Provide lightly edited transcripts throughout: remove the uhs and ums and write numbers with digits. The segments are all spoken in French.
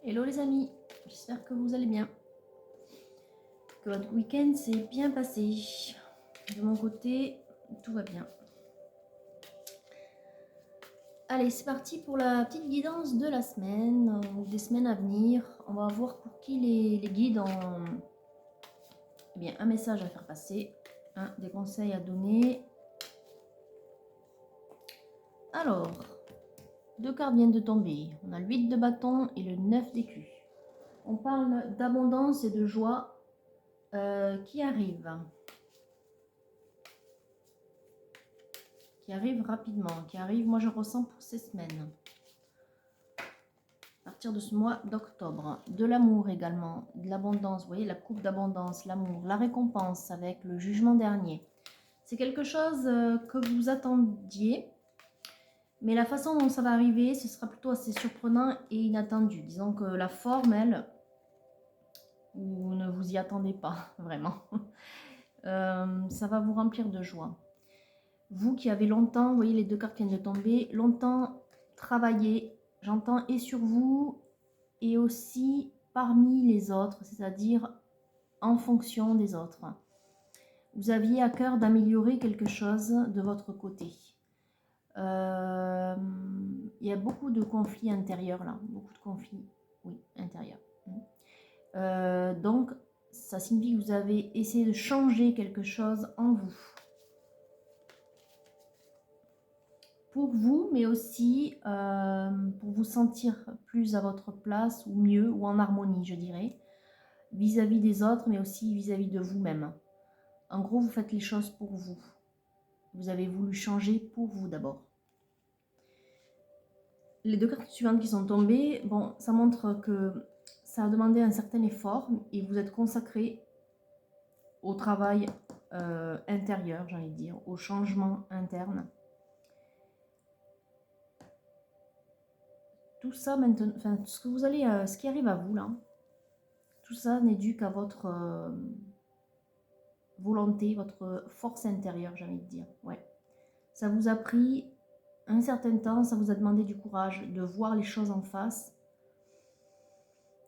Hello les amis, j'espère que vous allez bien, que votre week-end s'est bien passé. De mon côté, tout va bien. Allez, c'est parti pour la petite guidance de la semaine, ou des semaines à venir. On va voir pour qui les guides ont un message à faire passer, des conseils à donner. Alors, 2 cartes viennent de tomber. On a le 8 de bâton et le 9 d'écus. On parle d'abondance et de joie qui arrive rapidement, qui arrive, moi je ressens pour ces semaines. À partir de ce mois d'octobre. De l'amour également, de l'abondance, vous voyez la coupe d'abondance, l'amour, la récompense avec le jugement dernier. C'est quelque chose que vous attendiez, mais la façon dont ça va arriver, ce sera plutôt assez surprenant et inattendu. Disons que la forme, elle, vous ne vous y attendez pas vraiment. Ça va vous remplir de joie. Vous qui avez longtemps, vous voyez les 2 cartes viennent de tomber, longtemps travaillé, j'entends, et sur vous, et aussi parmi les autres, c'est-à-dire en fonction des autres. Vous aviez à cœur d'améliorer quelque chose de votre côté. Il y a beaucoup de conflits intérieurs là, beaucoup de conflits, oui, intérieurs. Donc, ça signifie que vous avez essayé de changer quelque chose en vous. Pour vous, mais aussi pour vous sentir plus à votre place, ou mieux, ou en harmonie, je dirais, vis-à-vis des autres, mais aussi vis-à-vis de vous-même. En gros, vous faites les choses pour vous. Vous avez voulu changer pour vous d'abord. Les 2 cartes suivantes qui sont tombées, bon, ça montre que ça a demandé un certain effort et vous êtes consacré au travail intérieur, j'ai envie de dire, au changement interne. Tout ça maintenant, enfin, ce que vous allez, ce qui arrive à vous là, tout ça n'est dû qu'à votre volonté, votre force intérieure, j'ai envie de dire. Ouais. Ça vous a pris un certain temps, ça vous a demandé du courage de voir les choses en face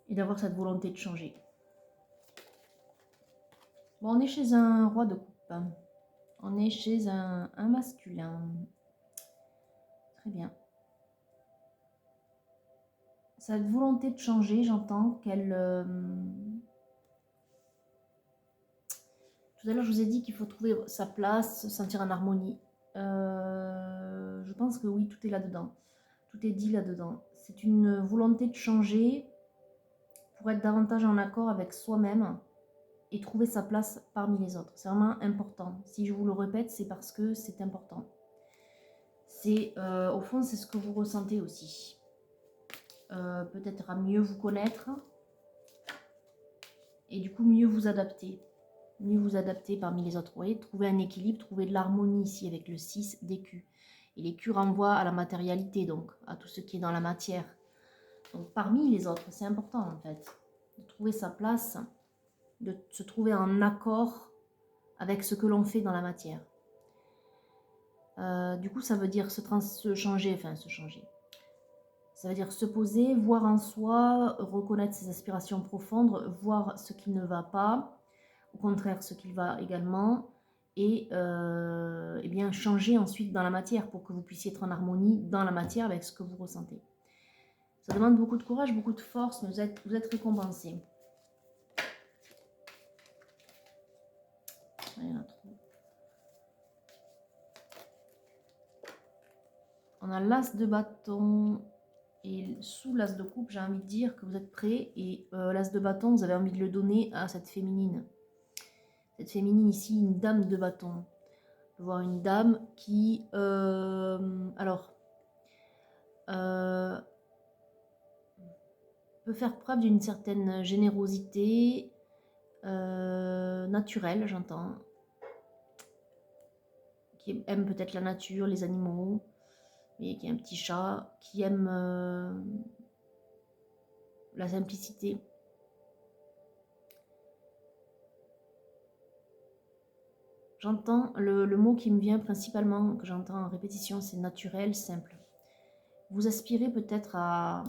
et d'avoir cette volonté de changer. Bon, on est chez un roi de coupe. On est chez un masculin. Très bien. Cette volonté de changer, j'entends qu'elle... Tout à l'heure, je vous ai dit qu'il faut trouver sa place, se sentir en harmonie. Je pense que oui, tout est là-dedans. Tout est dit là-dedans. C'est une volonté de changer pour être davantage en accord avec soi-même et trouver sa place parmi les autres. C'est vraiment important. Si je vous le répète, c'est parce que c'est important. C'est, au fond, c'est ce que vous ressentez aussi. Peut-être à mieux vous connaître et du coup mieux vous adapter. Mieux vous adapter parmi les autres. Vous voyez, trouver un équilibre, trouver de l'harmonie ici avec le 6 d'écus. Et l'écu renvoie à la matérialité, donc à tout ce qui est dans la matière. Donc parmi les autres, c'est important en fait. De trouver sa place, de se trouver en accord avec ce que l'on fait dans la matière. Du coup, ça veut dire se changer. Ça veut dire se poser, voir en soi, reconnaître ses aspirations profondes, voir ce qui ne va pas, au contraire ce qui va également, et bien changer ensuite dans la matière pour que vous puissiez être en harmonie dans la matière avec ce que vous ressentez. Ça demande beaucoup de courage, beaucoup de force, mais vous êtes récompensé. Il y en a trop. On a l'as de bâton et sous l'as de coupe, j'ai envie de dire que vous êtes prêt, et l'as de bâton, vous avez envie de le donner à cette féminine. Cette féminine ici, une dame de bâton. On peut voir une dame qui, peut faire preuve d'une certaine générosité naturelle, j'entends. Qui aime peut-être la nature, les animaux, mais qui est un petit chat, qui aime la simplicité. J'entends, le mot qui me vient principalement, que j'entends en répétition, c'est naturel, simple. Vous aspirez peut-être à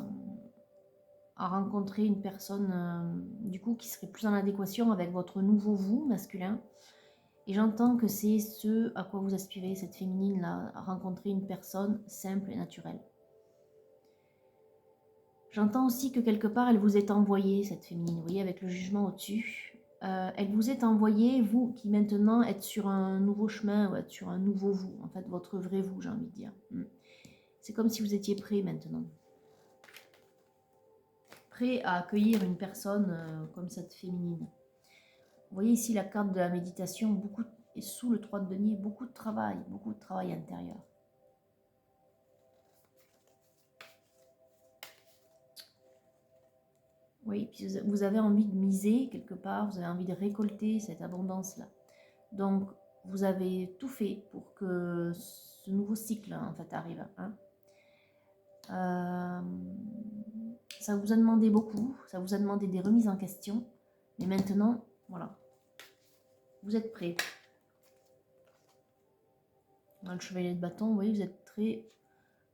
à rencontrer une personne du coup qui serait plus en adéquation avec votre nouveau vous masculin. Et j'entends que c'est ce à quoi vous aspirez, cette féminine là, à rencontrer une personne simple et naturelle. J'entends aussi que quelque part elle vous est envoyée, cette féminine, vous voyez, avec le jugement au-dessus. Elle vous est envoyée, vous qui maintenant êtes sur un nouveau chemin, ou êtes sur un nouveau vous, en fait votre vrai vous, j'ai envie de dire. C'est comme si vous étiez prêt maintenant. Prêt à accueillir une personne comme cette féminine. Vous voyez ici la carte de la méditation, beaucoup, et sous le 3 de denier, beaucoup de travail intérieur. Oui, puis vous avez envie de miser quelque part, vous avez envie de récolter cette abondance-là. Donc, vous avez tout fait pour que ce nouveau cycle, en fait, arrive. Hein. Ça vous a demandé beaucoup, ça vous a demandé des remises en question, mais maintenant, voilà, vous êtes prêts. Dans le chevalier de bâton, vous voyez, vous êtes très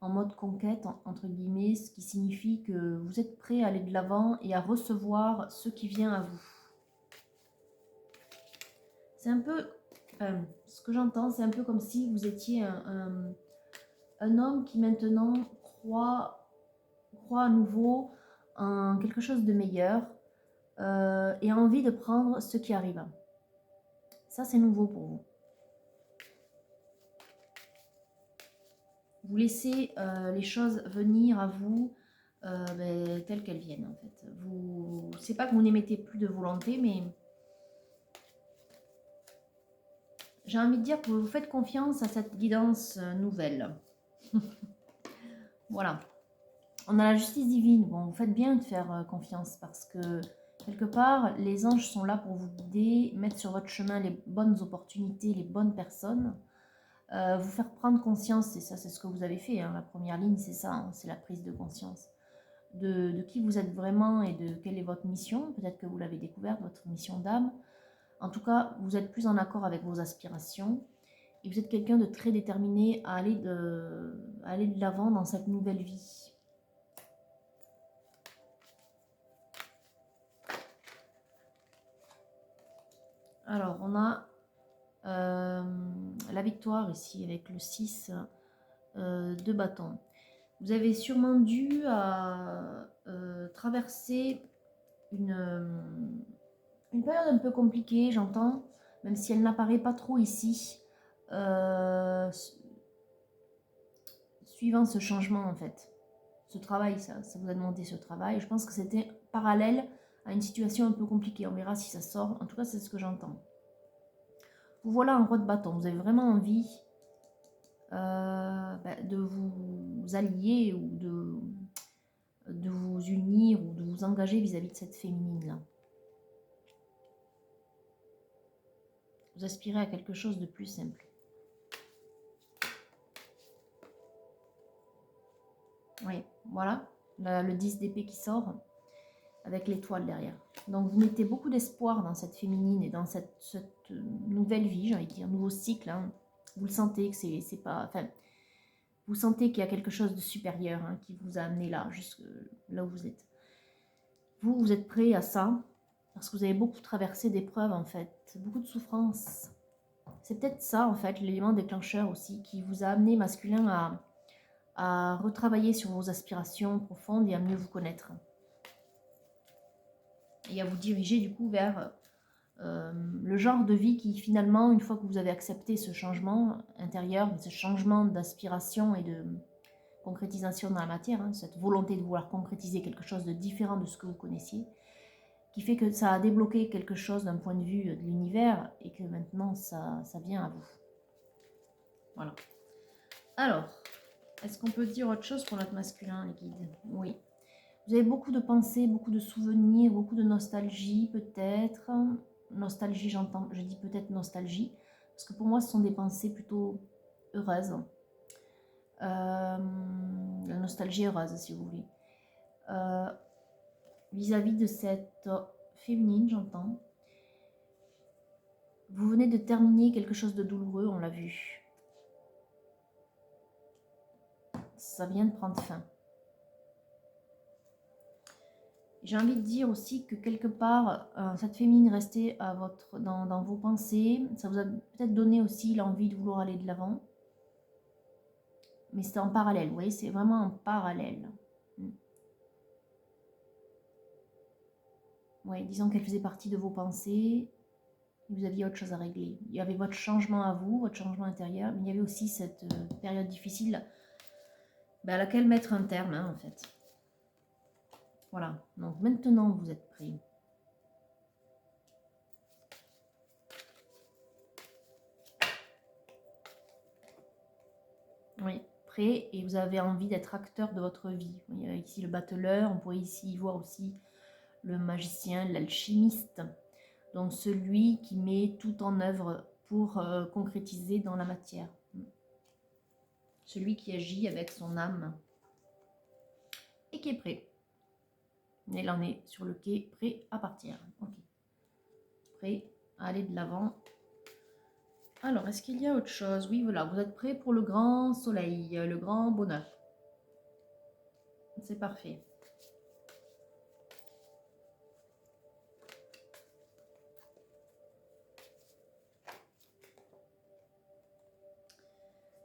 en mode conquête, entre guillemets, ce qui signifie que vous êtes prêt à aller de l'avant et à recevoir ce qui vient à vous. C'est un peu, ce que j'entends, c'est un peu comme si vous étiez un homme qui maintenant croit à nouveau en quelque chose de meilleur et a envie de prendre ce qui arrive. Ça, c'est nouveau pour vous. Vous laissez les choses venir à vous telles qu'elles viennent, en fait. C'est pas que vous n'émettez plus de volonté, mais j'ai envie de dire que vous faites confiance à cette guidance nouvelle. Voilà. On a la justice divine. Bon, vous faites bien de faire confiance parce que quelque part, les anges sont là pour vous guider, mettre sur votre chemin les bonnes opportunités, les bonnes personnes, vous faire prendre conscience, et ça c'est ce que vous avez fait, hein, la première ligne c'est ça, hein, c'est la prise de conscience de qui vous êtes vraiment et de quelle est votre mission. Peut-être que vous l'avez découverte, votre mission d'âme. En tout cas, vous êtes plus en accord avec vos aspirations et vous êtes quelqu'un de très déterminé à aller de l'avant dans cette nouvelle vie. Alors, on a la victoire ici avec le 6 de bâton. Vous avez sûrement dû traverser une période un peu compliquée, j'entends, même si elle n'apparaît pas trop ici, suivant ce changement en fait. Ce travail, ça vous a demandé ce travail. Je pense que c'était parallèle à une situation un peu compliquée. On verra si ça sort. En tout cas, c'est ce que j'entends. Vous voilà en roi de bâton. Vous avez vraiment envie de vous allier ou de vous unir ou de vous engager vis-à-vis de cette féminine-là. Vous aspirez à quelque chose de plus simple. Oui, voilà, le 10 d'épée qui sort avec l'étoile derrière. Donc vous mettez beaucoup d'espoir dans cette féminine et dans cette nouvelle vie, j'ai envie de dire, nouveau cycle. Hein. Vous le sentez que c'est pas... Enfin, vous sentez qu'il y a quelque chose de supérieur hein, qui vous a amené là, jusque là où vous êtes. Vous êtes prêt à ça, parce que vous avez beaucoup traversé d'épreuves en fait, beaucoup de souffrances. C'est peut-être ça en fait, l'élément déclencheur aussi, qui vous a amené masculin à retravailler sur vos aspirations profondes et à mieux vous connaître. Et à vous diriger du coup vers le genre de vie qui finalement, une fois que vous avez accepté ce changement intérieur, ce changement d'aspiration et de concrétisation dans la matière, hein, cette volonté de vouloir concrétiser quelque chose de différent de ce que vous connaissiez, qui fait que ça a débloqué quelque chose d'un point de vue de l'univers et que maintenant ça vient à vous. Voilà. Alors, est-ce qu'on peut dire autre chose pour notre masculin, les guides? Oui. Vous avez beaucoup de pensées, beaucoup de souvenirs, beaucoup de nostalgie peut-être. Nostalgie, j'entends, je dis peut-être nostalgie, parce que pour moi ce sont des pensées plutôt heureuses. La nostalgie heureuse si vous voulez. Vis-à-vis de cette féminine, j'entends. Vous venez de terminer quelque chose de douloureux, on l'a vu. Ça vient de prendre fin. J'ai envie de dire aussi que quelque part, cette féminine restée à dans vos pensées, ça vous a peut-être donné aussi l'envie de vouloir aller de l'avant. Mais c'est en parallèle, vous voyez, c'est vraiment en parallèle. Oui, disons qu'elle faisait partie de vos pensées, et vous aviez autre chose à régler. Il y avait votre changement à vous, votre changement intérieur, mais il y avait aussi cette période difficile à laquelle mettre un terme, hein, en fait. Voilà, donc maintenant vous êtes prêts. Oui, prêt, et vous avez envie d'être acteur de votre vie. Il y a ici le battleur, on pourrait ici voir aussi le magicien, l'alchimiste. Donc celui qui met tout en œuvre pour concrétiser dans la matière. Celui qui agit avec son âme et qui est prêt. Il en est sur le quai, prêt à partir. Okay. Prêt à aller de l'avant. Alors, est-ce qu'il y a autre chose? Oui, voilà, vous êtes prêts pour le grand soleil, le grand bonheur. C'est parfait.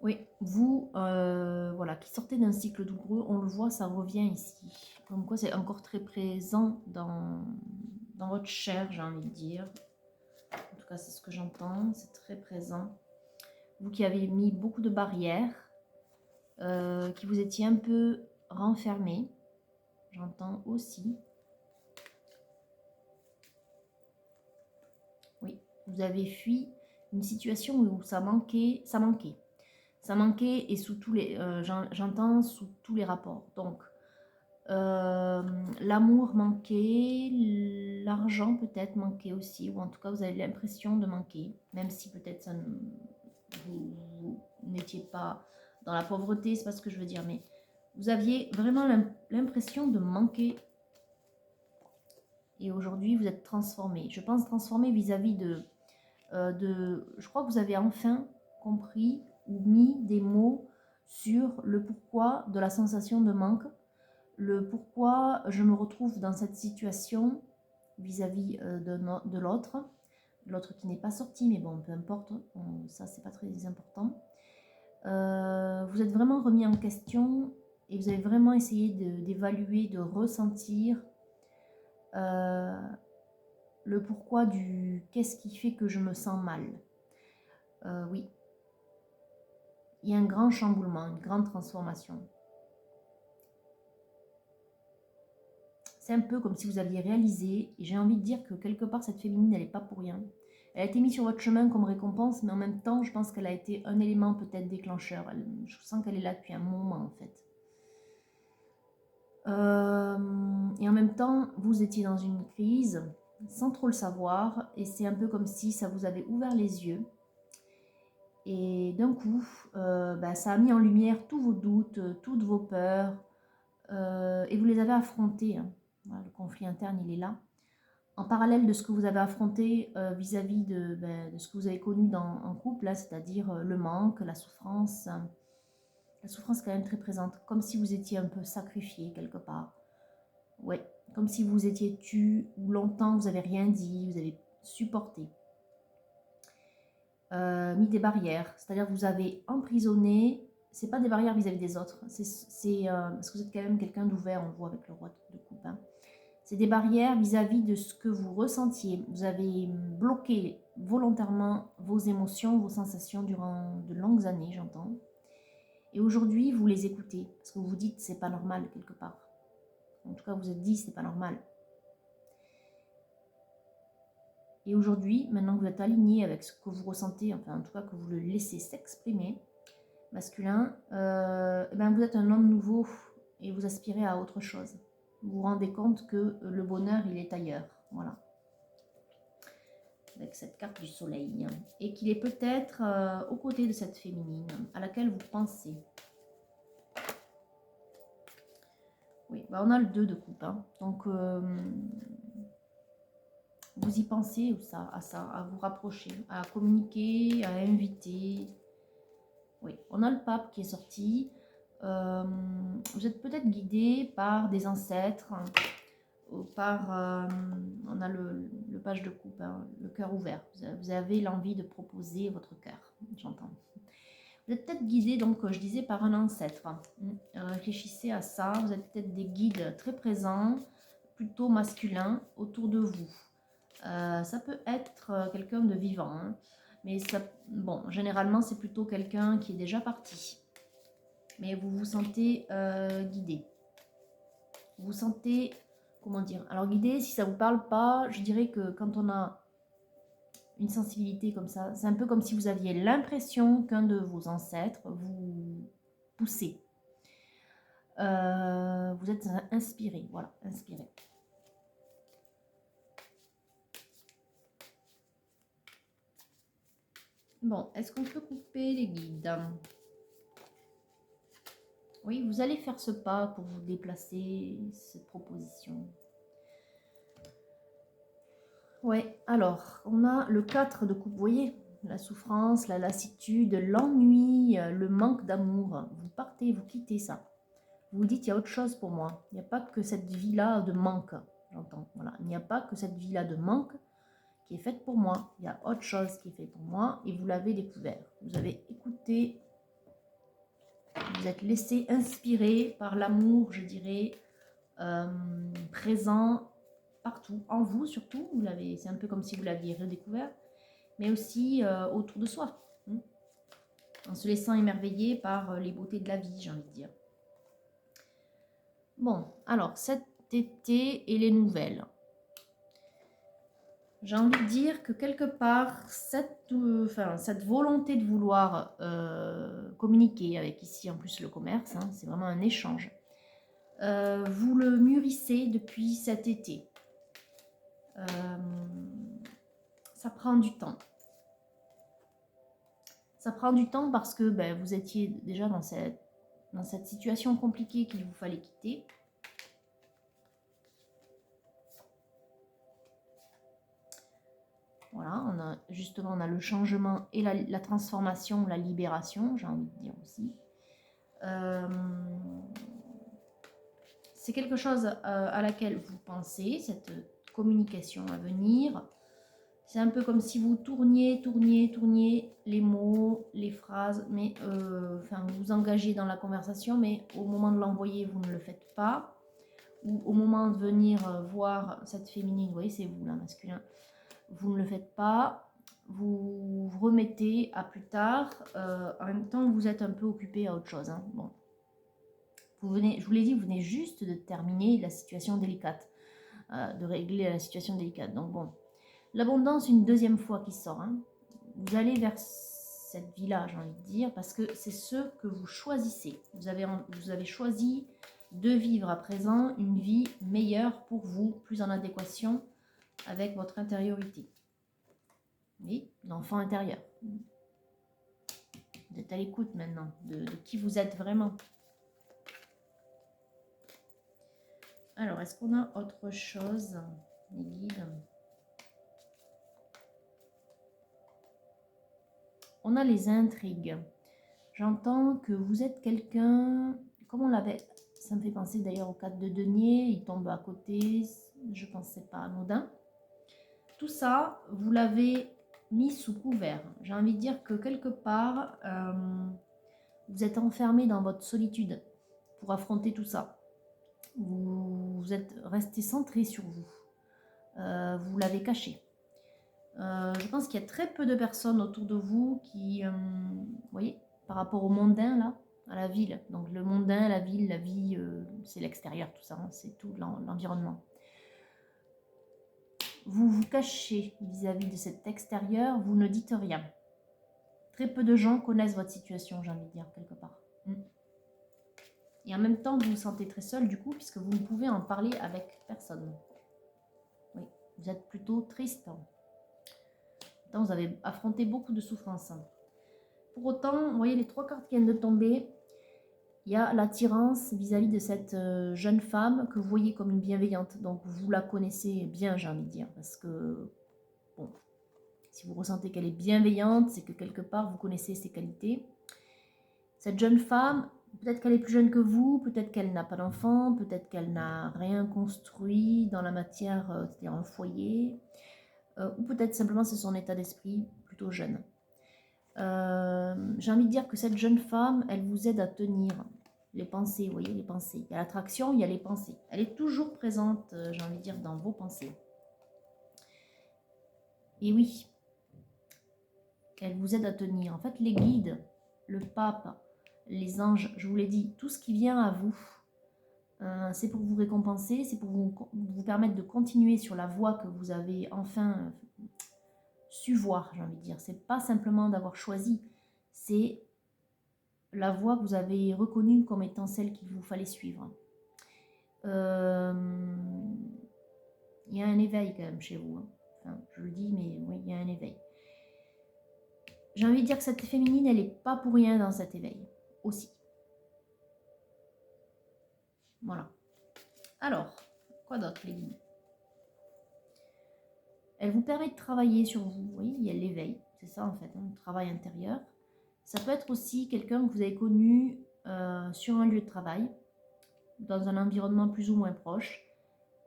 Oui, vous, voilà, qui sortez d'un cycle douloureux, on le voit, ça revient ici. Comme quoi, c'est encore très présent dans votre chair, j'ai envie de dire. En tout cas, c'est ce que j'entends, c'est très présent. Vous qui avez mis beaucoup de barrières, qui vous étiez un peu renfermé, j'entends aussi. Oui, vous avez fui une situation où ça manquait. Ça manquait et sous tous les, j'entends sous tous les rapports. Donc, l'amour manquait, l'argent peut-être manquait aussi, ou en tout cas vous avez l'impression de manquer, même si peut-être vous n'étiez pas dans la pauvreté, c'est pas ce que je veux dire, mais vous aviez vraiment l'impression de manquer. Et aujourd'hui vous êtes transformé. Je pense transformé vis-à-vis je crois que vous avez enfin compris ou mis des mots sur le pourquoi de la sensation de manque, le pourquoi je me retrouve dans cette situation vis-à-vis de l'autre qui n'est pas sorti, mais bon, peu importe, ça c'est pas très important. Vous êtes vraiment remis en question et vous avez vraiment essayé d'évaluer, de ressentir le pourquoi du qu'est-ce qui fait que je me sens mal. Oui, il y a un grand chamboulement, une grande transformation. C'est un peu comme si vous aviez réalisé, et j'ai envie de dire que quelque part cette féminine, elle n'est pas pour rien. Elle a été mise sur votre chemin comme récompense, mais en même temps, je pense qu'elle a été un élément peut-être déclencheur. Je sens qu'elle est là depuis un moment en fait. Et en même temps, vous étiez dans une crise sans trop le savoir, et c'est un peu comme si ça vous avait ouvert les yeux. Et d'un coup, ça a mis en lumière tous vos doutes, toutes vos peurs, et vous les avez affrontés. Hein. Voilà, le conflit interne, il est là. En parallèle de ce que vous avez affronté vis-à-vis de ce que vous avez connu en couple, c'est-à-dire le manque, la souffrance. La souffrance est quand même très présente, comme si vous étiez un peu sacrifié quelque part. Ouais, comme si vous étiez tu, ou longtemps vous n'avez rien dit, vous avez supporté. Mis des barrières, c'est-à-dire que vous avez emprisonné, c'est pas des barrières vis-à-vis des autres, c'est parce que vous êtes quand même quelqu'un d'ouvert, on le voit avec le roi de coupe. Hein. C'est des barrières vis-à-vis de ce que vous ressentiez. Vous avez bloqué volontairement vos émotions, vos sensations durant de longues années, j'entends. Et aujourd'hui, vous les écoutez, parce que vous vous dites c'est pas normal quelque part. En tout cas, vous vous êtes dit c'est pas normal. Et aujourd'hui, maintenant que vous êtes aligné avec ce que vous ressentez, enfin en tout cas que vous le laissez s'exprimer, masculin, vous êtes un homme nouveau et vous aspirez à autre chose. Vous vous rendez compte que le bonheur, il est ailleurs. Voilà. Avec cette carte du soleil. Et qu'il est peut-être aux côtés de cette féminine à laquelle vous pensez. Oui, on a le 2 de coupe. Hein. Donc, vous y pensez à ça, à vous rapprocher, à communiquer, à inviter. Oui, on a le pape qui est sorti. Vous êtes peut-être guidé par des ancêtres on a le page de coupe, hein, le cœur ouvert. Vous avez l'envie de proposer votre cœur, j'entends. Vous êtes peut-être guidé, donc je disais, par un ancêtre. Réfléchissez à ça. Vous êtes peut-être des guides très présents, plutôt masculins, autour de vous. Ça peut être quelqu'un de vivant, hein, mais ça, bon, généralement, c'est plutôt quelqu'un qui est déjà parti. Mais vous vous sentez guidé. Vous vous sentez, comment dire, alors guidé, si ça ne vous parle pas, je dirais que quand on a une sensibilité comme ça, c'est un peu comme si vous aviez l'impression qu'un de vos ancêtres vous poussait. Vous êtes inspiré, voilà, inspiré. Bon, est-ce qu'on peut couper les guides? Oui, vous allez faire ce pas pour vous déplacer, cette proposition. Ouais, alors, on a le 4 de coupe, vous voyez, la souffrance, la lassitude, l'ennui, le manque d'amour. Vous partez, vous quittez ça. Vous vous dites, il y a autre chose pour moi. Il n'y a pas que cette vie-là de manque, j'entends. Voilà, il n'y a pas que cette vie-là de manque qui est faite pour moi. Il y a autre chose qui est faite pour moi et vous l'avez découvert. Vous avez écouté, vous êtes laissé inspirer par l'amour, je dirais, présent partout, en vous surtout. C'est un peu comme si vous l'aviez redécouvert, mais aussi autour de soi, hein, en se laissant émerveiller par les beautés de la vie, j'ai envie de dire. Bon, alors cet été et les nouvelles. J'ai envie de dire que quelque part, cette volonté de vouloir communiquer avec ici en plus le commerce, hein, c'est vraiment un échange. Vous le mûrissez depuis cet été. Ça prend du temps. Ça prend du temps parce que vous étiez déjà dans cette situation compliquée qu'il vous fallait quitter. Voilà, on a le changement et la transformation, la libération, j'ai envie de dire aussi. C'est quelque chose à laquelle vous pensez, cette communication à venir. C'est un peu comme si vous tourniez les mots, les phrases, mais vous vous engagez dans la conversation, mais au moment de l'envoyer, vous ne le faites pas. Ou au moment de venir voir cette féminine, vous voyez, c'est vous, là, masculin, vous ne le faites pas. Vous vous remettez à plus tard. En même temps, vous êtes un peu occupé à autre chose. Hein. Bon. Je vous l'ai dit, vous venez juste de terminer la situation délicate, de régler la situation délicate. Donc bon, l'abondance, une deuxième fois qui sort. Hein. Vous allez vers cette vie-là, j'ai envie de dire, parce que c'est ce que vous choisissez. Vous avez choisi de vivre à présent une vie meilleure pour vous, plus en adéquation avec votre intériorité. Oui, l'enfant intérieur. Vous êtes à l'écoute maintenant de qui vous êtes vraiment. Alors, est-ce qu'on a autre chose, les guides? On a les intrigues. J'entends que vous êtes quelqu'un, comme on l'avait, ça me fait penser d'ailleurs au 4 de denier, il tombe à côté, je pense que c'est pas anodin. Tout ça, vous l'avez mis sous couvert. J'ai envie de dire que quelque part, vous êtes enfermé dans votre solitude pour affronter tout ça. Vous êtes resté centré sur vous. Vous l'avez caché. Je pense qu'il y a très peu de personnes autour de vous qui, vous voyez, par rapport au mondain, là, à la ville. Donc le mondain, la ville, la vie, c'est l'extérieur, tout ça, hein, c'est tout l'environnement. Vous vous cachez vis-à-vis de cet extérieur, vous ne dites rien. Très peu de gens connaissent votre situation, j'ai envie de dire, quelque part. Et en même temps, vous vous sentez très seul, du coup, puisque vous ne pouvez en parler avec personne. Oui, vous êtes plutôt triste. Pourtant, vous avez affronté beaucoup de souffrances. Pour autant, vous voyez les 3 cartes qui viennent de tomber. Il y a l'attirance vis-à-vis de cette jeune femme que vous voyez comme une bienveillante. Donc, vous la connaissez bien, j'ai envie de dire. Parce que, bon, si vous ressentez qu'elle est bienveillante, c'est que quelque part, vous connaissez ses qualités. Cette jeune femme, Peut-être qu'elle est plus jeune que vous, peut-être qu'elle n'a pas d'enfant, peut-être qu'elle n'a rien construit dans la matière, c'est-à-dire un foyer, ou peut-être simplement c'est son état d'esprit plutôt jeune. J'ai envie de dire que cette jeune femme, elle vous aide à tenir les pensées, vous voyez, les pensées. Il y a l'attraction, il y a les pensées. Elle est toujours présente, j'ai envie de dire, dans vos pensées. Et oui, elle vous aide à tenir. En fait, les guides, le pape, les anges, je vous l'ai dit, tout ce qui vient à vous, c'est pour vous récompenser, c'est pour vous permettre de continuer sur la voie que vous avez enfin su voir, j'ai envie de dire. C'est pas simplement d'avoir choisi, c'est la voie que vous avez reconnue comme étant celle qu'il vous fallait suivre. Il y a un éveil quand même chez vous. Hein. Enfin, je le dis, mais oui, il y a un éveil. J'ai envie de dire que cette féminine, elle n'est pas pour rien dans cet éveil aussi. Voilà. Alors, quoi d'autre, les guides? Elle vous permet de travailler sur vous. Vous voyez, il y a l'éveil. C'est ça, en fait, hein, le travail intérieur. Ça peut être aussi quelqu'un que vous avez connu sur un lieu de travail, dans un environnement plus ou moins proche.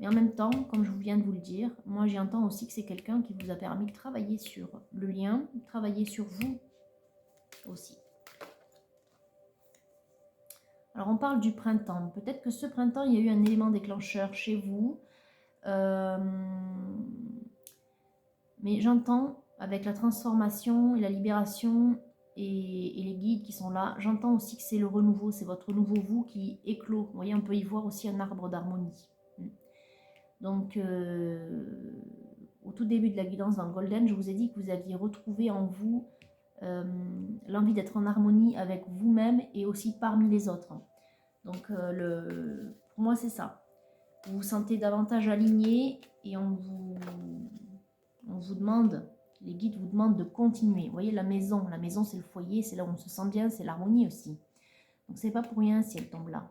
Mais en même temps, comme je viens de vous le dire, moi j'y entends aussi que c'est quelqu'un qui vous a permis de travailler sur le lien, travailler sur vous aussi. Alors on parle du printemps. Peut-être que ce printemps, il y a eu un élément déclencheur chez vous. Mais j'entends, avec la transformation et la libération et les guides qui sont là, j'entends aussi que c'est le renouveau, c'est votre nouveau vous qui éclot. Vous voyez, on peut y voir aussi un arbre d'harmonie. Donc, au tout début de la guidance dans Golden, je vous ai dit que vous aviez retrouvé en vous l'envie d'être en harmonie avec vous-même et aussi parmi les autres. Donc, pour moi, c'est ça. Vous vous sentez davantage aligné et on vous demande, les guides vous demandent de continuer. Vous voyez, la maison c'est le foyer, c'est là où on se sent bien, c'est l'harmonie aussi. Donc, c'est pas pour rien si elle tombe là.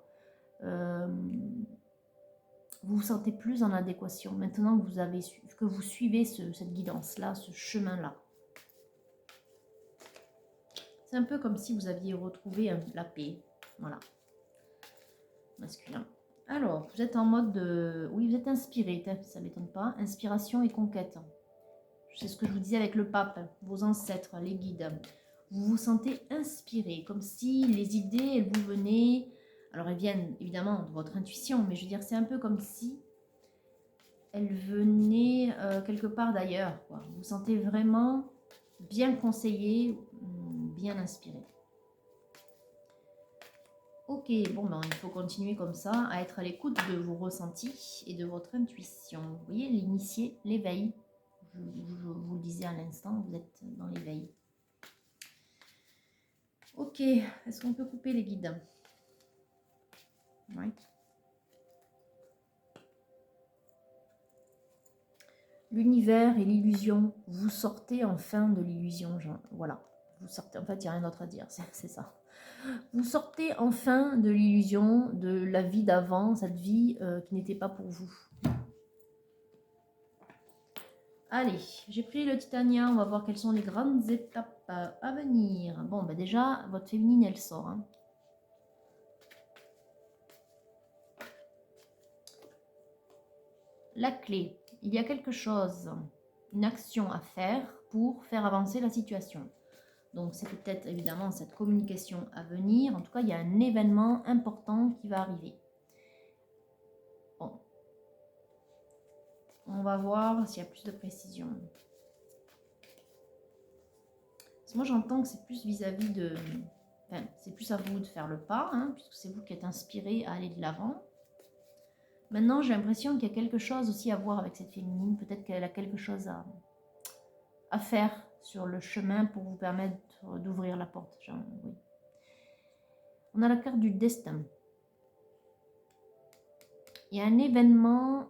Vous vous sentez plus en adéquation maintenant que vous suivez cette guidance-là, ce chemin-là. C'est un peu comme si vous aviez retrouvé la paix. Voilà. Masculin. Alors, vous êtes en mode de... Oui, vous êtes inspiré, ça ne m'étonne pas. Inspiration et conquête. C'est ce que je vous disais avec le pape, vos ancêtres, les guides. Vous vous sentez inspiré, comme si les idées, elles vous venaient... Alors, elles viennent évidemment de votre intuition, mais je veux dire, c'est un peu comme si elles venaient quelque part d'ailleurs. Vous vous sentez vraiment bien conseillé, bien inspiré. Ok, bon, ben, il faut continuer comme ça, à être à l'écoute de vos ressentis et de votre intuition. Vous voyez, l'initié, l'éveil. Je vous le disais à l'instant, vous êtes dans l'éveil. Ok, est-ce qu'on peut couper les guides? Oui. L'univers et l'illusion, vous sortez enfin de l'illusion, voilà. Vous sortez, en fait, il n'y a rien d'autre à dire, c'est ça. Vous sortez enfin de l'illusion de la vie d'avant, cette vie qui n'était pas pour vous. Allez, j'ai pris le Titania, on va voir quelles sont les grandes étapes à venir. Bon, bah déjà, votre féminine, elle sort. Hein. La clé, il y a quelque chose, une action à faire pour faire avancer la situation. Donc, c'est peut-être évidemment cette communication à venir. En tout cas, il y a un événement important qui va arriver. Bon. On va voir s'il y a plus de précision. Moi, j'entends que c'est plus vis-à-vis de... Enfin, c'est plus à vous de faire le pas, hein, puisque c'est vous qui êtes inspiré à aller de l'avant. Maintenant, j'ai l'impression qu'il y a quelque chose aussi à voir avec cette féminine. Peut-être qu'elle a quelque chose à faire sur le chemin pour vous permettre d'ouvrir la porte. Genre, oui. On a la carte du destin. Il y a un événement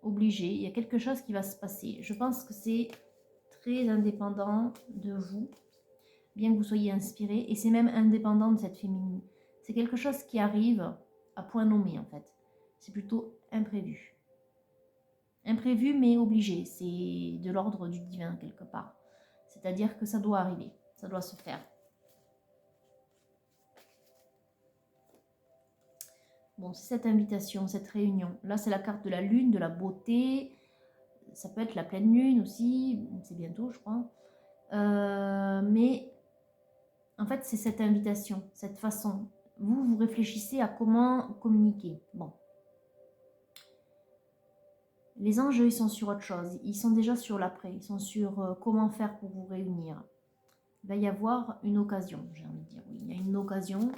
obligé. Il y a quelque chose qui va se passer. Je pense que c'est très indépendant de vous, bien que vous soyez inspiré. Et c'est même indépendant de cette féminine. C'est quelque chose qui arrive à point nommé, en fait. C'est plutôt imprévu. Imprévu mais obligé, c'est de l'ordre du divin quelque part. C'est-à-dire que ça doit arriver, ça doit se faire. Bon, c'est cette invitation, cette réunion. Là, c'est la carte de la lune, de la beauté. Ça peut être la pleine lune aussi. C'est bientôt, je crois. Mais en fait, c'est cette invitation, cette façon. Vous réfléchissez à comment communiquer. Bon. Les anges, ils sont sur autre chose. Ils sont déjà sur l'après. Ils sont sur comment faire pour vous réunir. Il va y avoir une occasion, j'ai envie de dire. Oui, il y a une occasion.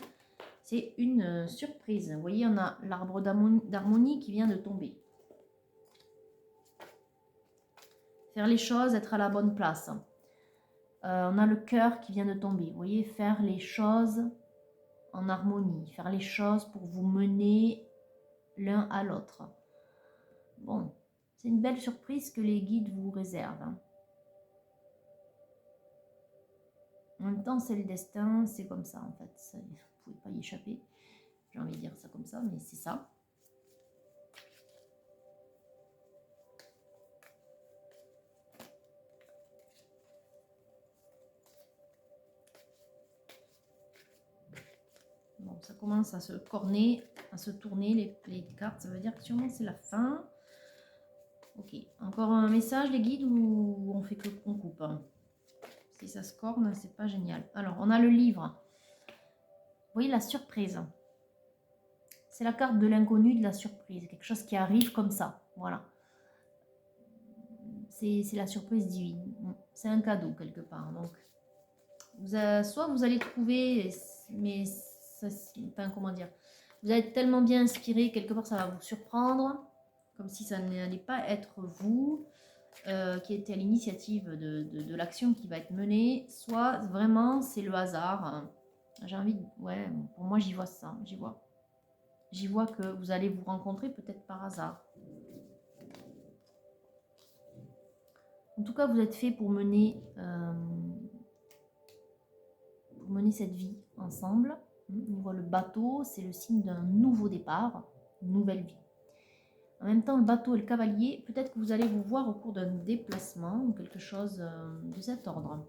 C'est une surprise. Vous voyez, on a l'arbre d'harmonie qui vient de tomber. Faire les choses, être à la bonne place. On a le cœur qui vient de tomber. Vous voyez, faire les choses en harmonie. Faire les choses pour vous mener l'un à l'autre. Bon, c'est une belle surprise que les guides vous réservent. Hein. En même temps, c'est le destin, c'est comme ça en fait. Vous ne pouvez pas y échapper. J'ai envie de dire ça comme ça, mais c'est ça. Bon, ça commence à se corner, à se tourner les cartes. Ça veut dire que sûrement c'est la fin. Ok, encore un message les guides ou on fait que on coupe hein. Si ça se corne, c'est pas génial. Alors, on a le livre. Vous voyez la surprise. C'est la carte de l'inconnu, de la surprise. Quelque chose qui arrive comme ça. Voilà. C'est la surprise divine. C'est un cadeau quelque part. Donc, soit vous allez trouver, mais ça, enfin, comment dire, vous allez être tellement bien inspiré, quelque part ça va vous surprendre, comme si ça n'allait pas être vous qui était à l'initiative de l'action qui va être menée, soit vraiment c'est le hasard. J'ai envie de, ouais, pour moi j'y vois ça, j'y vois que vous allez vous rencontrer peut-être par hasard. En tout cas, vous êtes fait pour mener cette vie ensemble. On voit le bateau, c'est le signe d'un nouveau départ, une nouvelle vie. En même temps, le bateau et le cavalier, peut-être que vous allez vous voir au cours d'un déplacement ou quelque chose de cet ordre.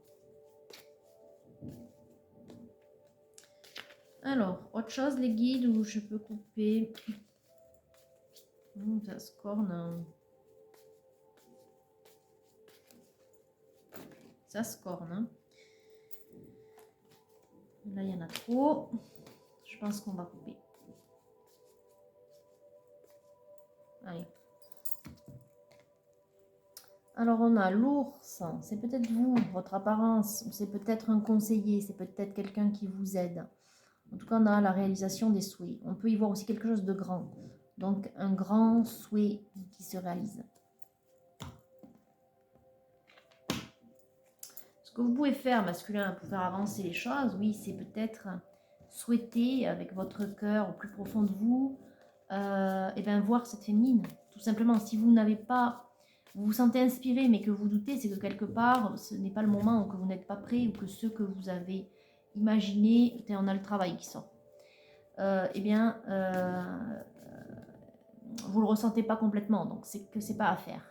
Alors, autre chose, les guides, où je peux couper. Ça se corne. Ça se corne. Hein. Là, il y en a trop. Je pense qu'on va couper. Allez. Alors, on a l'ours. C'est peut-être vous, votre apparence. C'est peut-être un conseiller. C'est peut-être quelqu'un qui vous aide. En tout cas, on a la réalisation des souhaits. On peut y voir aussi quelque chose de grand. Donc, un grand souhait qui se réalise. Ce que vous pouvez faire, masculin, pour faire avancer les choses, oui, c'est peut-être souhaiter avec votre cœur au plus profond de vous, et bien voir cette féminine. Tout simplement, si vous n'avez pas, vous vous sentez inspiré, mais que vous doutez, c'est que quelque part, ce n'est pas le moment, ou que vous n'êtes pas prêt, ou que ce que vous avez imaginé, on a le travail qui sort. Eh bien, vous le ressentez pas complètement, donc c'est que c'est pas à faire.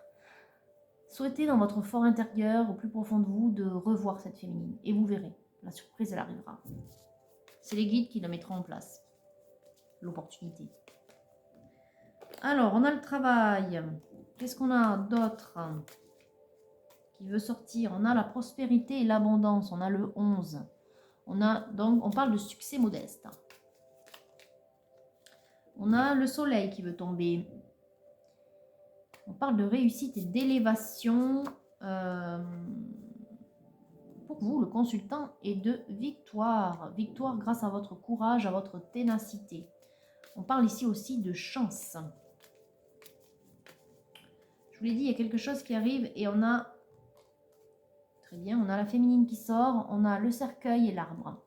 Souhaitez dans votre fort intérieur, au plus profond de vous, de revoir cette féminine. Et vous verrez, la surprise, elle arrivera. C'est les guides qui la mettront en place. L'opportunité. Alors, on a le travail. Qu'est-ce qu'on a d'autre qui veut sortir? On a la prospérité et l'abondance. On a le 11. On parle de succès modeste. On a le soleil qui veut tomber. On parle de réussite et d'élévation pour vous, le consultant, et de victoire. Victoire grâce à votre courage, à votre ténacité. On parle ici aussi de chance. Je vous l'ai dit, il y a quelque chose qui arrive et on a... Très bien, on a la féminine qui sort, on a le cercueil et l'arbre.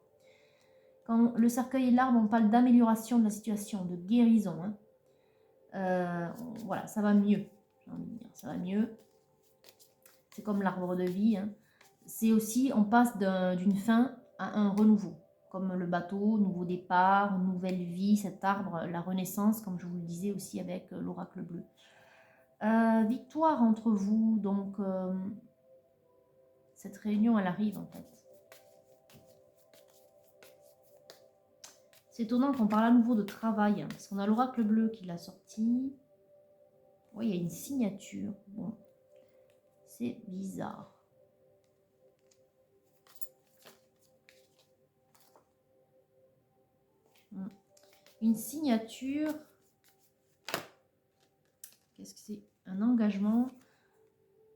Quand le cercueil et l'arbre, on parle d'amélioration de la situation, de guérison. Hein. Voilà, ça va mieux. J'ai envie de dire, ça va mieux. C'est comme l'arbre de vie. Hein. C'est aussi, on passe d'une fin à un renouveau. Comme le bateau, nouveau départ, nouvelle vie, cet arbre, la renaissance, comme je vous le disais aussi avec l'oracle bleu. Victoire entre vous, donc cette réunion, elle arrive en fait. C'est étonnant qu'on parle à nouveau de travail, hein, parce qu'on a l'oracle bleu qui l'a sorti. Oui, il y a une signature. Bon, c'est bizarre. Une signature. Qu'est-ce que c'est? Un engagement.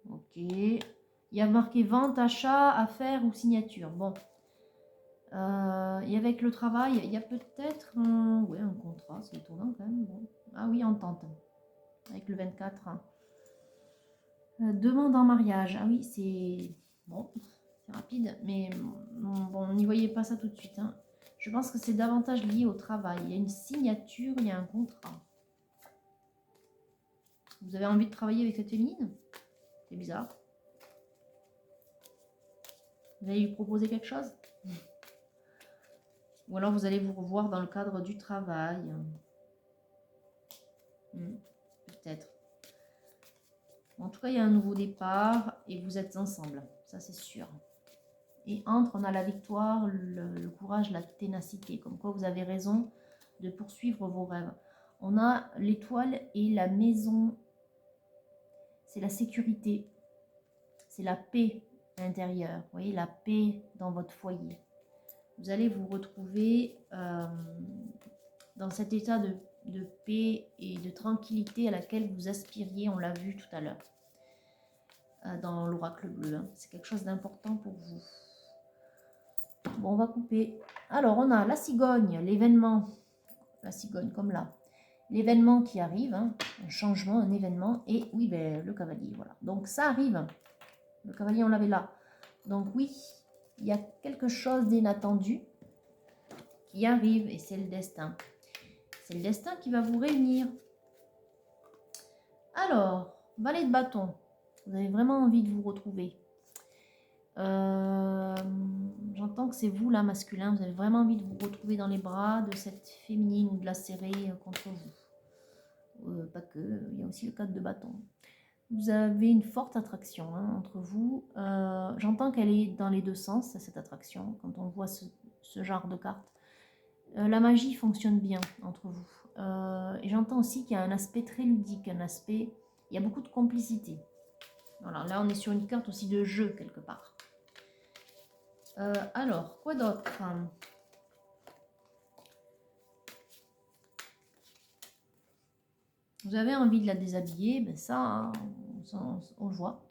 Ok. Il y a marqué vente, achat, affaires ou signature. Bon. Et avec le travail, il y a peut-être un, ouais, un contrat. C'est étonnant quand même. Bon. Ah oui, entente. Avec le 24. Demande en mariage. Ah oui, c'est... Bon, c'est rapide. Mais bon, n'y voyez pas ça tout de suite. Hein. Je pense que c'est davantage lié au travail. Il y a une signature, il y a un contrat. Vous avez envie de travailler avec cette féminine? C'est bizarre. Vous allez lui proposer quelque chose? Ou alors vous allez vous revoir dans le cadre du travail. Peut-être. En tout cas, il y a un nouveau départ et vous êtes ensemble. Ça, c'est sûr. Et entre, on a la victoire, le courage, la ténacité. Comme quoi, vous avez raison de poursuivre vos rêves. On a l'étoile et la maison. C'est la sécurité. C'est la paix intérieure. Vous voyez, la paix dans votre foyer. Vous allez vous retrouver dans cet état de paix et de tranquillité à laquelle vous aspiriez. On l'a vu tout à l'heure dans l'oracle bleu. Hein. C'est quelque chose d'important pour vous. Bon, on va couper. Alors, on a la cigogne, l'événement. La cigogne, comme là. L'événement qui arrive, hein, un changement, un événement. Et oui, ben, le cavalier, voilà. Donc, ça arrive. Le cavalier, on l'avait là. Donc, oui, il y a quelque chose d'inattendu qui arrive et c'est le destin. C'est le destin qui va vous réunir. Alors, valet de bâton. Vous avez vraiment envie de vous retrouver. J'entends que c'est vous, là, masculin. Vous avez vraiment envie de vous retrouver dans les bras de cette féminine ou de la serrer contre vous. Pas que, il y a aussi le 4 de bâton. Vous avez une forte attraction hein, entre vous. J'entends qu'elle est dans les deux sens, cette attraction, quand on voit ce genre de carte. La magie fonctionne bien entre vous. Et j'entends aussi qu'il y a un aspect très ludique, un aspect... Il y a beaucoup de complicité. Voilà, là on est sur une carte aussi de jeu quelque part. Alors, quoi d'autre? Vous avez envie de la déshabiller, ben ça, hein, on le voit.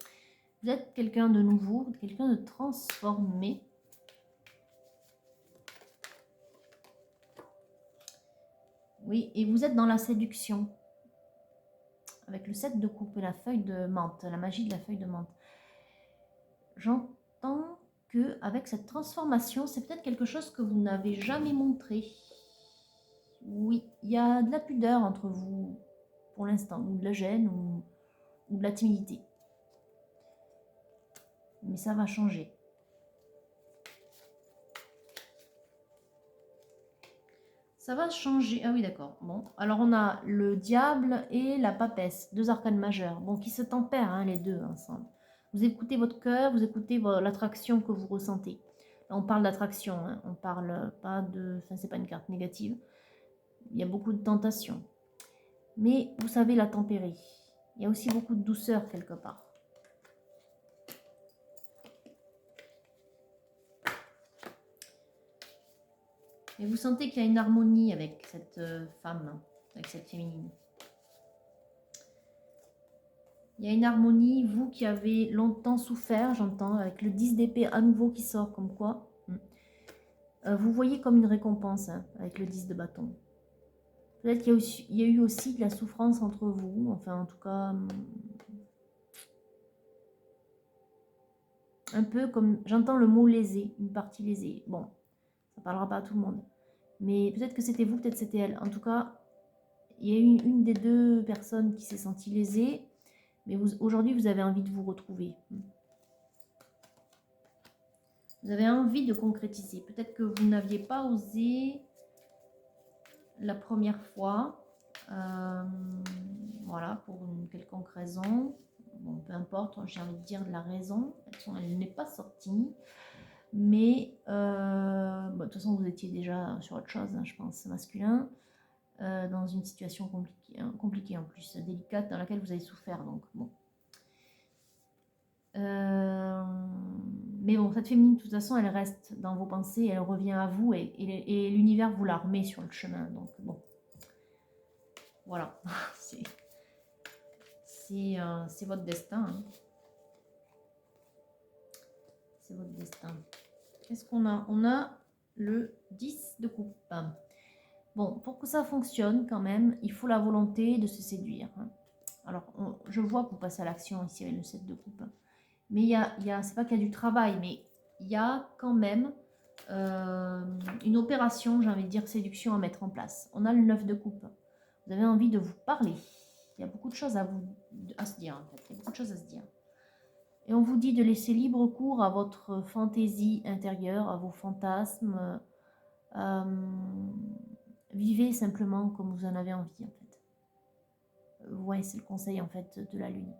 Vous êtes quelqu'un de nouveau, quelqu'un de transformé. Oui, et vous êtes dans la séduction. Avec le 7 de coupe et la feuille de menthe, la magie de la feuille de menthe. J'entends que avec cette transformation, c'est peut-être quelque chose que vous n'avez jamais montré. Oui, il y a de la pudeur entre vous pour l'instant, ou de la gêne, ou de la timidité. Mais ça va changer. Ça va changer. Ah oui, d'accord. Bon, alors on a le diable et la papesse, deux arcanes majeures. Bon, qui se tempèrent, hein, les deux ensemble. Vous écoutez votre cœur, vous écoutez l'attraction que vous ressentez. Là, on parle d'attraction, hein. On parle pas de... Enfin, c'est pas une carte négative. Il y a beaucoup de tentation. Mais vous savez la tempérer. Il y a aussi beaucoup de douceur quelque part. Et vous sentez qu'il y a une harmonie avec cette femme, avec cette féminine. Il y a une harmonie, vous qui avez longtemps souffert, j'entends, avec le 10 d'épée à nouveau qui sort, comme quoi. Vous voyez comme une récompense, hein, avec le 10 de bâton. Peut-être qu'il y a eu aussi de la souffrance entre vous, enfin en tout cas... un peu comme, j'entends le mot lésé, une partie lésée. Bon, ça parlera pas à tout le monde. Mais peut-être que c'était vous, peut-être c'était elle. En tout cas, il y a eu une des deux personnes qui s'est sentie lésée. Mais aujourd'hui, vous avez envie de vous retrouver. Vous avez envie de concrétiser. Peut-être que vous n'aviez pas osé la première fois. Voilà, pour une quelconque raison. Bon, peu importe, j'ai envie de dire de la raison. Elle n'est pas sortie. Mais bon, de toute façon, vous étiez déjà sur autre chose, hein, je pense, masculin, dans une situation compliquée en plus, délicate, dans laquelle vous avez souffert. Donc, bon. Mais bon, cette féminine, de toute façon, elle reste dans vos pensées, elle revient à vous et l'univers vous la remet sur le chemin. Donc, bon. Voilà. C'est votre destin. Hein. C'est votre destin. Qu'est-ce qu'on a? On a le 10 de coupe. Bon, pour que ça fonctionne quand même, il faut la volonté de se séduire. Hein. Alors, je vois que vous passez à l'action ici avec le 7 de coupe. Mais c'est pas qu'il y a du travail, mais il y a quand même une opération, j'ai envie de dire, séduction à mettre en place. On a le 9 de coupe. Vous avez envie de vous parler. Il y a beaucoup de choses à se dire, en fait. Il y a beaucoup de choses à se dire. Et on vous dit de laisser libre cours à votre fantaisie intérieure, à vos fantasmes. Vivez simplement comme vous en avez envie, en fait. Ouais, c'est le conseil, en fait, de la Lune.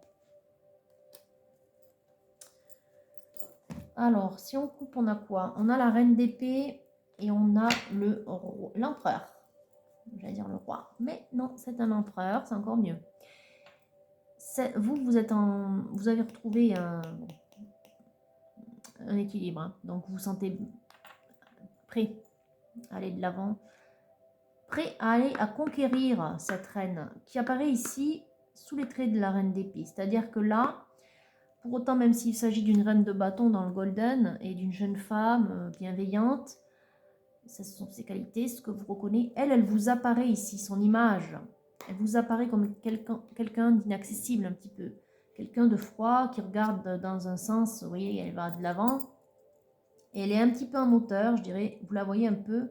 Alors, si on coupe, on a quoi? On a la reine d'épée et on a l'empereur. J'allais dire le roi, mais non, c'est un empereur, c'est encore mieux. Vous avez retrouvé un équilibre, hein. Donc vous vous sentez prêt à aller de l'avant, prêt à aller à conquérir cette reine qui apparaît ici sous les traits de la reine d'épée. C'est-à-dire que là, pour autant, même s'il s'agit d'une reine de bâton dans le golden et d'une jeune femme bienveillante, ce sont ses qualités, ce que vous reconnaissez. Elle vous apparaît ici, son image. Elle vous apparaît comme quelqu'un d'inaccessible un petit peu. Quelqu'un de froid qui regarde dans un sens, vous voyez, elle va de l'avant. Et elle est un petit peu en hauteur, je dirais. Vous la voyez un peu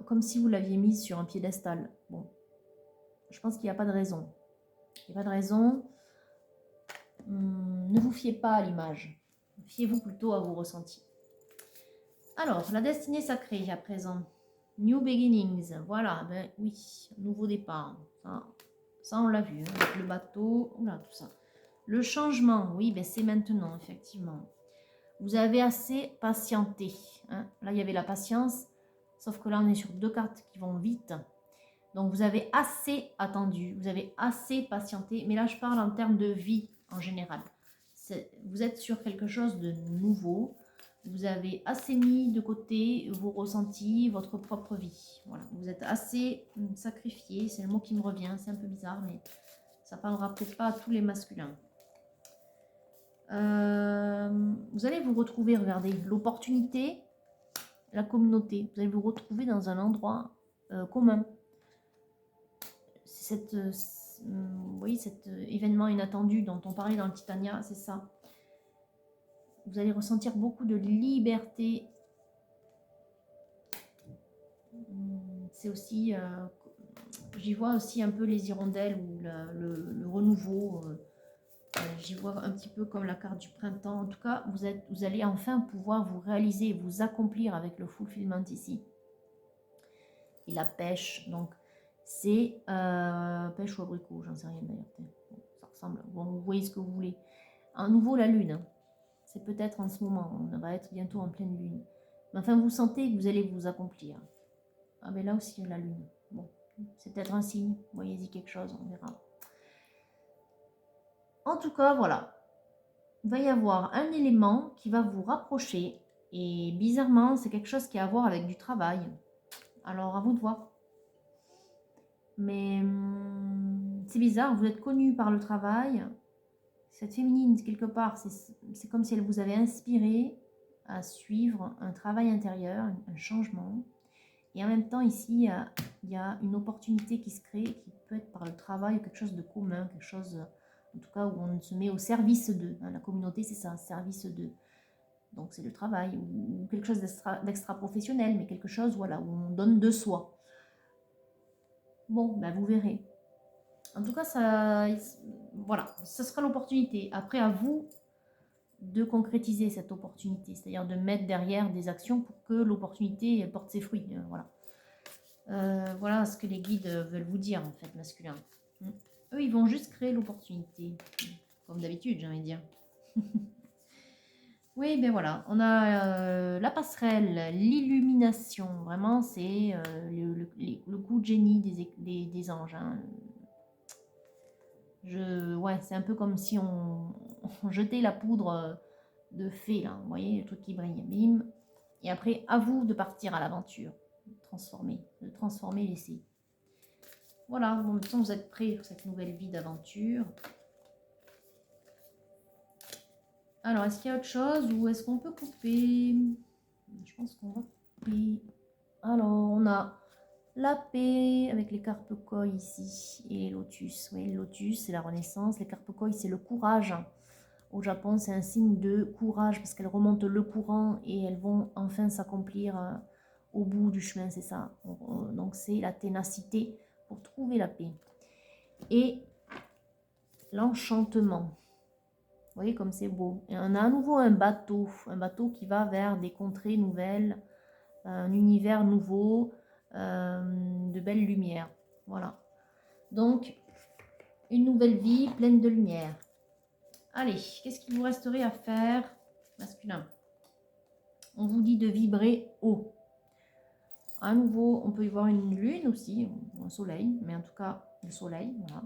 comme si vous l'aviez mise sur un piédestal. Bon, je pense qu'il n'y a pas de raison. Il n'y a pas de raison. Ne vous fiez pas à l'image. Fiez-vous plutôt à vos ressentis. Alors, la destinée sacrée à présent. New beginnings, voilà, ben oui, nouveau départ. Ça on l'a vu, hein, avec le bateau, oula, tout ça. Le changement, oui, ben c'est maintenant, effectivement. Vous avez assez patienté. Hein. Là, il y avait la patience, sauf que là, on est sur deux cartes qui vont vite. Donc, vous avez assez attendu, vous avez assez patienté. Mais là, je parle en termes de vie en général. Vous êtes sur quelque chose de nouveau. Vous avez assez mis de côté vos ressentis, votre propre vie. Voilà. Vous êtes assez sacrifié, c'est le mot qui me revient, c'est un peu bizarre, mais ça ne parlera peut-être pas à tous les masculins. Vous allez vous retrouver, regardez, l'opportunité, la communauté. Vous allez vous retrouver dans un endroit commun. Vous voyez, cet événement inattendu dont on parlait dans le Titania, c'est ça. Vous allez ressentir beaucoup de liberté. C'est aussi, j'y vois aussi un peu les hirondelles ou le renouveau. J'y vois un petit peu comme la carte du printemps. En tout cas, vous allez enfin pouvoir vous réaliser, vous accomplir avec le fulfillment ici. Et la pêche, donc c'est pêche ou abricot, j'en sais rien d'ailleurs. Bon, ça ressemble. Bon, vous voyez ce que vous voulez. À nouveau la lune. C'est peut-être en ce moment, on va être bientôt en pleine lune. Mais enfin, vous sentez que vous allez vous accomplir. Ah, mais là aussi, la lune. Bon, c'est peut-être un signe. Voyez-y quelque chose, on verra. En tout cas, voilà. Il va y avoir un élément qui va vous rapprocher. Et bizarrement, c'est quelque chose qui a à voir avec du travail. Alors, à vous de voir. Mais c'est bizarre, vous êtes connu par le travail. Cette féminine, quelque part, c'est comme si elle vous avait inspiré à suivre un travail intérieur, un changement. Et en même temps, ici, il y a une opportunité qui se crée, qui peut être par le travail, quelque chose de commun, quelque chose, en tout cas, où on se met au service d'eux. La communauté, c'est ça, service d'eux. Donc, c'est le travail, ou quelque chose d'extra-professionnel, mais quelque chose, voilà, où on donne de soi. Bon, ben, vous verrez. En tout cas, voilà, ce sera l'opportunité. Après, à vous de concrétiser cette opportunité, c'est-à-dire de mettre derrière des actions pour que l'opportunité porte ses fruits. Voilà. Voilà ce que les guides veulent vous dire, en fait, masculin. Eux, ils vont juste créer l'opportunité. Comme d'habitude, j'ai envie de dire. Oui, ben voilà, on a la passerelle, l'illumination. Vraiment, c'est le coup de génie des anges, hein. Ouais, c'est un peu comme si on jetait la poudre de fée, là. Vous voyez, le truc qui brille, bim. Et après, à vous de partir à l'aventure. De transformer l'essai. Voilà, bon, maintenant vous êtes prêts pour cette nouvelle vie d'aventure. Alors, est-ce qu'il y a autre chose ou est-ce qu'on peut couper? Je pense qu'on va couper. Alors, on a la paix avec les carpe-koi ici et les lotus. Oui, le lotus, c'est la renaissance. Les carpe-koi, c'est le courage. Au Japon, c'est un signe de courage parce qu'elles remontent le courant et elles vont enfin s'accomplir au bout du chemin, c'est ça. Donc, c'est la ténacité pour trouver la paix. Et l'enchantement. Vous voyez comme c'est beau. Et on a à nouveau un bateau qui va vers des contrées nouvelles, un univers nouveau, de belles lumières. Voilà. Donc, une nouvelle vie pleine de lumière. Allez, qu'est-ce qu'il vous resterait à faire, masculin? On vous dit de vibrer haut. À nouveau, on peut y voir une lune aussi, ou un soleil, mais en tout cas, le soleil, voilà.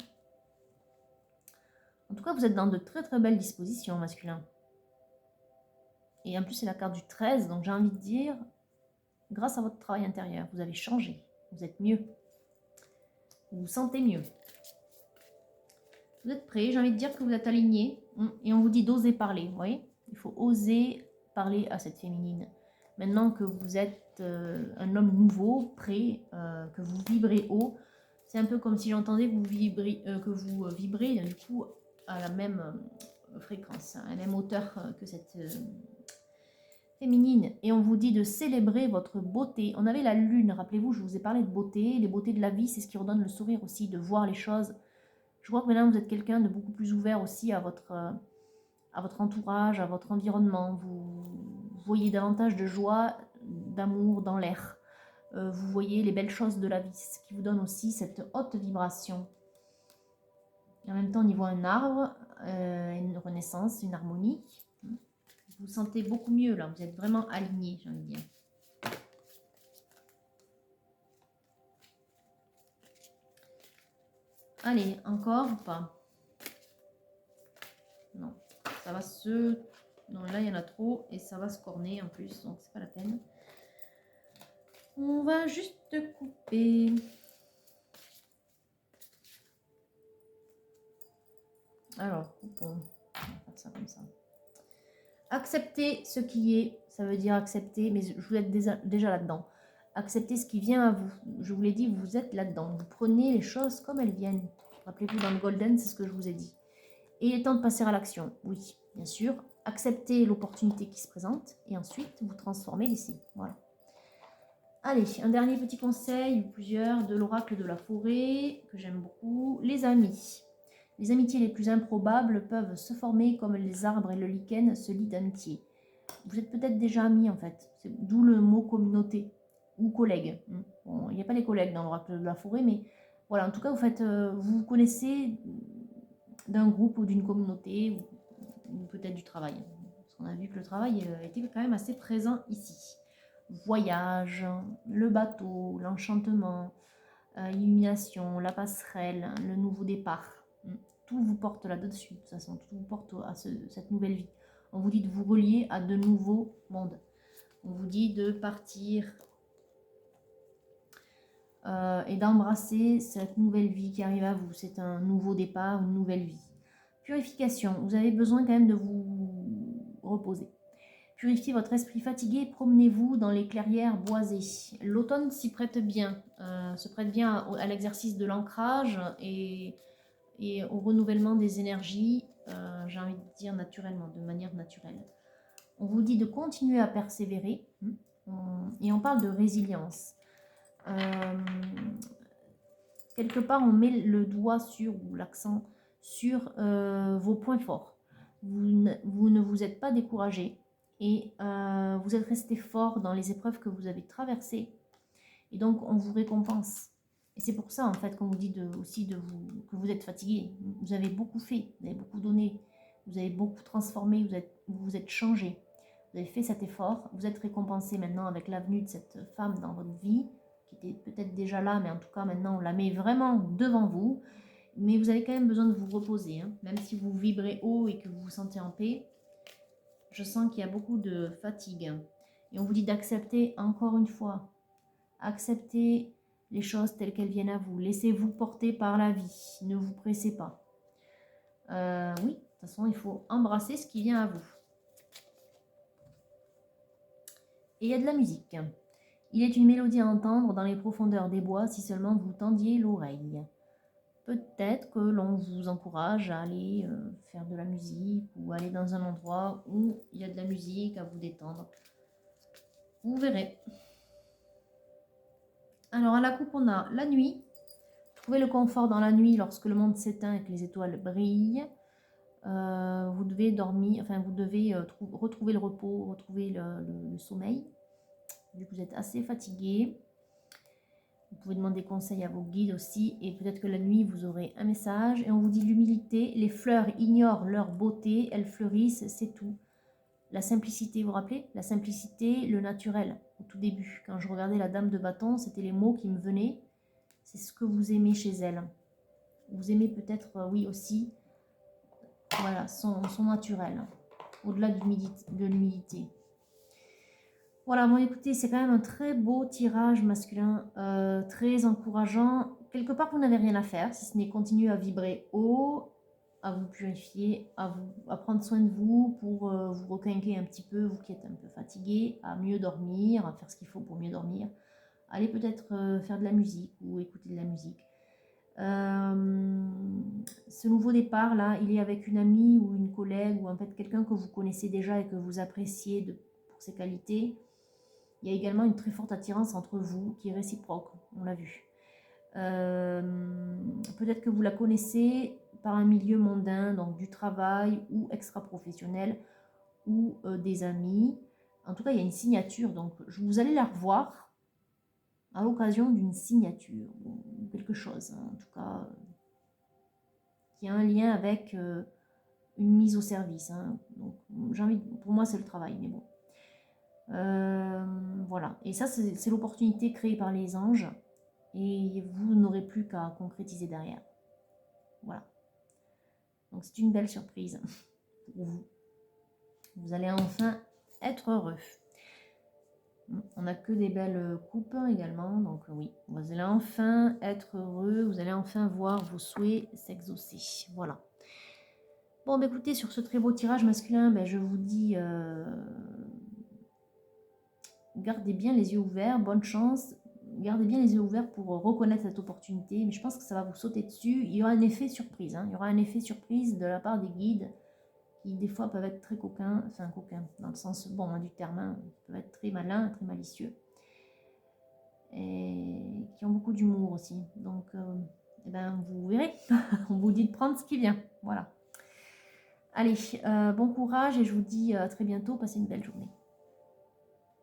En tout cas, vous êtes dans de très très belles dispositions, masculin. Et en plus, c'est la carte du 13, donc j'ai envie de dire, grâce à votre travail intérieur, vous avez changé, vous êtes mieux, vous vous sentez mieux. Vous êtes prêts, j'ai envie de dire que vous êtes aligné, et on vous dit d'oser parler, vous voyez? Il faut oser parler à cette féminine. Maintenant que vous êtes un homme nouveau, prêt, que vous vibrez haut, c'est un peu comme si j'entendais que vous vibrez, du coup à la même fréquence, à la même hauteur que cette féminine. Et on vous dit de célébrer votre beauté. On avait la lune, rappelez-vous, je vous ai parlé de beauté. Les beautés de la vie, c'est ce qui redonne le sourire aussi, de voir les choses. Je crois que maintenant vous êtes quelqu'un de beaucoup plus ouvert aussi à votre entourage, à votre environnement. Vous voyez davantage de joie, d'amour dans l'air. Vous voyez les belles choses de la vie, ce qui vous donne aussi cette haute vibration. Et en même temps, on y voit un arbre, une renaissance, une harmonie. Vous vous sentez beaucoup mieux là, vous êtes vraiment aligné, j'ai envie de dire. Allez, encore ou pas? Non, ça va se... Non, là, il y en a trop et ça va se corner en plus, donc c'est pas la peine. On va juste couper. Alors, coupons. On va faire ça comme ça. Accepter ce qui est, ça veut dire accepter, mais vous êtes déjà là-dedans. Accepter ce qui vient à vous. Je vous l'ai dit, vous êtes là-dedans. Vous prenez les choses comme elles viennent. Rappelez-vous, dans le Golden, c'est ce que je vous ai dit. Et il est temps de passer à l'action. Oui, bien sûr. Acceptez l'opportunité qui se présente et ensuite vous transformez d'ici. Voilà. Allez, un dernier petit conseil, ou plusieurs, de l'oracle de la forêt, que j'aime beaucoup. Les amis. Les amitiés les plus improbables peuvent se former comme les arbres et le lichen se lient d'amitié. Vous êtes peut-être déjà amis en fait, d'où le mot communauté ou collègue. Bon, il n'y a pas les collègues dans l'oracle de la forêt, mais voilà, en tout cas, vous vous connaissez d'un groupe ou d'une communauté ou peut-être du travail. Parce qu'on a vu que le travail était quand même assez présent ici. Voyage, le bateau, l'enchantement, l'illumination, la passerelle, le nouveau départ. Tout vous porte là-dessus, de toute façon, tout vous porte à cette nouvelle vie. On vous dit de vous relier à de nouveaux mondes. On vous dit de partir et d'embrasser cette nouvelle vie qui arrive à vous. C'est un nouveau départ, une nouvelle vie. Purification, vous avez besoin quand même de vous reposer. Purifiez votre esprit fatigué, promenez-vous dans les clairières boisées. L'automne s'y prête bien, se prête bien à l'exercice de l'ancrage et au renouvellement des énergies, j'ai envie de dire naturellement, de manière naturelle. On vous dit de continuer à persévérer et on parle de résilience. Quelque part, on met le doigt sur, ou l'accent sur vos points forts. Vous ne vous êtes pas découragé et vous êtes resté fort dans les épreuves que vous avez traversées. Et donc, on vous récompense. Et c'est pour ça, en fait, qu'on vous dit que vous êtes fatigué. Vous avez beaucoup fait, vous avez beaucoup donné, vous avez beaucoup transformé, vous êtes changé. Vous avez fait cet effort, vous êtes récompensé maintenant avec la venue de cette femme dans votre vie, qui était peut-être déjà là, mais en tout cas maintenant on la met vraiment devant vous. Mais vous avez quand même besoin de vous reposer, hein. Même si vous vibrez haut et que vous vous sentez en paix, je sens qu'il y a beaucoup de fatigue. Et on vous dit d'accepter encore une fois, accepter les choses telles qu'elles viennent à vous. Laissez-vous porter par la vie, ne vous pressez pas. Oui, de toute façon, il faut embrasser ce qui vient à vous. Et il y a de la musique. Il est une mélodie à entendre dans les profondeurs des bois si seulement vous tendiez l'oreille. Peut-être que l'on vous encourage à aller faire de la musique ou aller dans un endroit où il y a de la musique à vous détendre. Vous verrez. Alors à la coupe, on a la nuit. Trouvez le confort dans la nuit lorsque le monde s'éteint et que les étoiles brillent. Vous devez dormir, enfin vous devez retrouver le repos, retrouver le sommeil. Vu que vous êtes assez fatigué. Vous pouvez demander conseil à vos guides aussi, et peut-être que la nuit vous aurez un message. Et on vous dit l'humilité, les fleurs ignorent leur beauté, elles fleurissent, c'est tout. La simplicité, vous vous rappelez? La simplicité, le naturel, au tout début. Quand je regardais la dame de bâton, c'était les mots qui me venaient. C'est ce que vous aimez chez elle. Vous aimez peut-être, oui aussi, voilà, son naturel, au-delà de l'humilité. Voilà, bon écoutez, c'est quand même un très beau tirage masculin, très encourageant. Quelque part, vous n'avez rien à faire, si ce n'est continuer à vibrer haut, à vous purifier, à prendre soin de vous pour vous requinquer un petit peu, vous qui êtes un peu fatigué, à mieux dormir, à faire ce qu'il faut pour mieux dormir. Allez peut-être faire de la musique ou écouter de la musique. Ce nouveau départ là, il est avec une amie ou une collègue ou en fait quelqu'un que vous connaissez déjà et que vous appréciez pour ses qualités. Il y a également une très forte attirance entre vous qui est réciproque, on l'a vu. Peut-être que vous la connaissez par un milieu mondain, donc du travail ou extra-professionnel ou des amis. En tout cas, il y a une signature, donc vous allez la revoir à l'occasion d'une signature ou quelque chose, hein, en tout cas, qui a un lien avec une mise au service. Hein. Donc, pour moi, c'est le travail, mais bon. Voilà, et ça c'est l'opportunité créée par les anges et vous n'aurez plus qu'à concrétiser derrière. Voilà, donc c'est une belle surprise pour vous. Vous allez enfin être heureux. On n'a que des belles coupes également, donc oui, vous allez enfin être heureux, vous allez enfin voir vos souhaits s'exaucer. Voilà. Bon, bah, écoutez, sur ce très beau tirage masculin, je vous dis gardez bien les yeux ouverts, bonne chance. Gardez bien les yeux ouverts pour reconnaître cette opportunité, mais je pense que ça va vous sauter dessus. Il y aura un effet surprise, hein. Il y aura un effet surprise de la part des guides qui des fois peuvent être très coquins, enfin coquins dans le sens bon du terme, hein, peuvent être très malins, très malicieux et qui ont beaucoup d'humour aussi. Donc vous verrez, on vous dit de prendre ce qui vient. Voilà. Allez, bon courage et je vous dis à très bientôt, passez une belle journée.